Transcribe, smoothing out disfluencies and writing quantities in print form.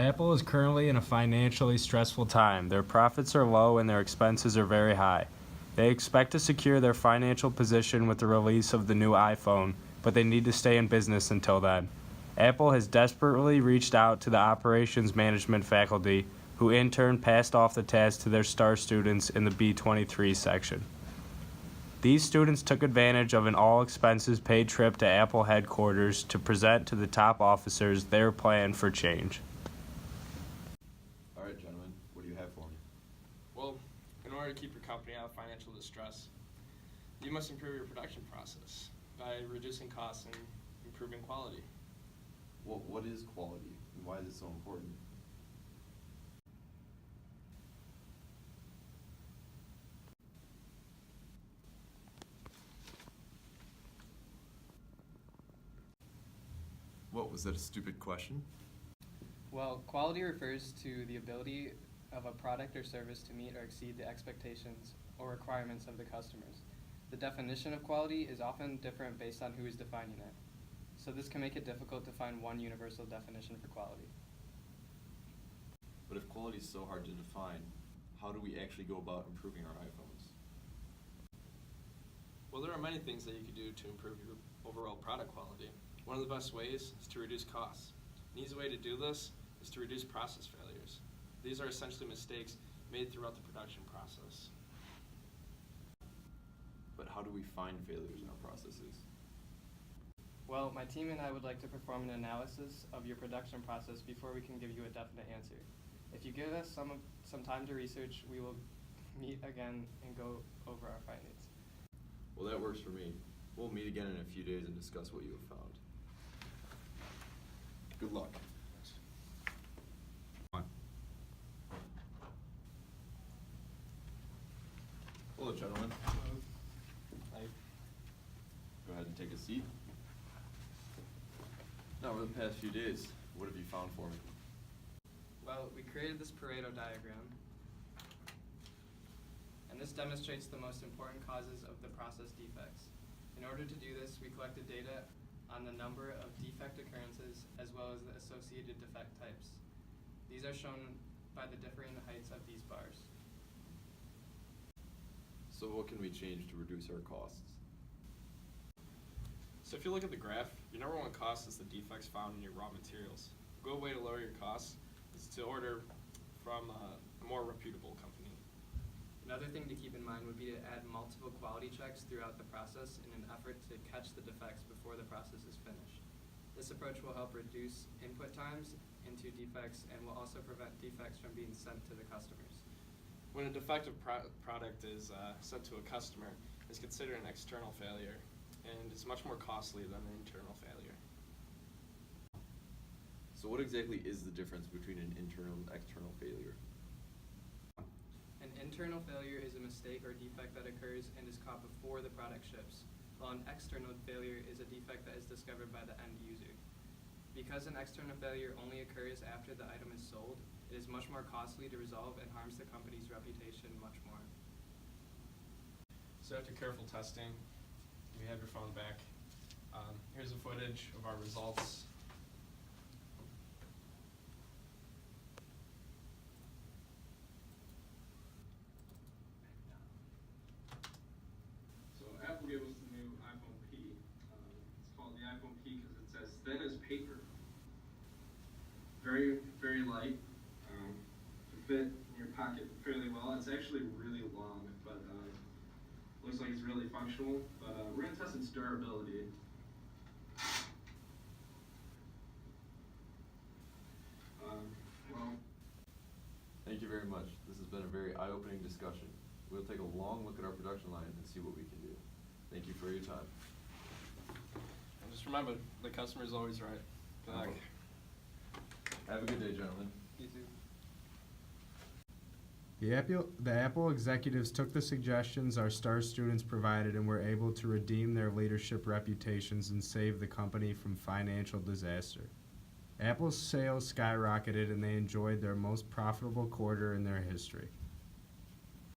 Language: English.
Apple is currently in a financially stressful time. Their profits are low and their expenses are very high. They expect to secure their financial position with the release of the new iPhone, but they need to stay in business until then. Apple has desperately reached out to the operations management faculty, who in turn passed off the task to their star students in the B23 section. These students took advantage of an all-expenses-paid trip to Apple headquarters to present to the top officers their plan for change. All right, gentlemen, what do you have for me? Well, in order to keep your company out of financial distress, you must improve your production process by reducing costs and improving quality. Well, what is quality, and why is it so important? What, was that a stupid question? Well, quality refers to the ability of a product or service to meet or exceed the expectations or requirements of the customers. The definition of quality is often different based on who is defining it. So this can make it difficult to find one universal definition for quality. But if quality is so hard to define, how do we actually go about improving our iPhones? Well, there are many things that you could do to improve your overall product quality. One of the best ways is to reduce costs. An easy way to do this is to reduce process failures. These are essentially mistakes made throughout the production process. But how do we find failures in our processes? Well, my team and I would like to perform an analysis of your production process before we can give you a definite answer. If you give us some time to research, we will meet again and go over our findings. Well, that works for me. We'll meet again in a few days and discuss what you have found. Good luck. Hello, gentlemen. Go ahead and take a seat. Now, over the past few days, what have you found for me? Well, we created this Pareto diagram, and this demonstrates the most important causes of the process defects. In order to do this, we collected data on the number of defect occurrences as well as the associated defect types. These are shown by the differing heights of these bars. So what can we change to reduce our costs? So if you look at the graph, your number one cost is the defects found in your raw materials. A good way to lower your costs is to order from a more reputable company. Another thing to keep in mind would be to add multiple quality checks throughout the process in an effort to catch the defects before the process is finished. This approach will help reduce input times into defects and will also prevent defects from being sent to the customers. When a defective product is sent to a customer, it's considered an external failure, and it's much more costly than an internal failure. So what exactly is the difference between an internal and external failure? An internal failure is a mistake or defect that occurs and is caught before the product ships, while an external failure is a defect that is discovered by the end user. Because an external failure only occurs after the item is sold, it is much more costly to resolve and harms the company's reputation much more. So after careful testing, you have your phone back. Here's the footage of our results. So Apple gave us the new iPhone P. It's called the iPhone P because it's as thin as paper. Very, very light. To fit in your pocket fairly well. It's actually really long, but looks like it's really functional. But we're going to test its durability. Well, Thank you very much. This has been a very eye-opening discussion. We'll take a long look at our production line and see what we can do. Thank you for your time. And just remember, the customer is always right. Good luck. Have a good day, gentlemen. You too. The Apple executives took the suggestions our star students provided and were able to redeem their leadership reputations and save the company from financial disaster. Apple's sales skyrocketed and they enjoyed their most profitable quarter in their history.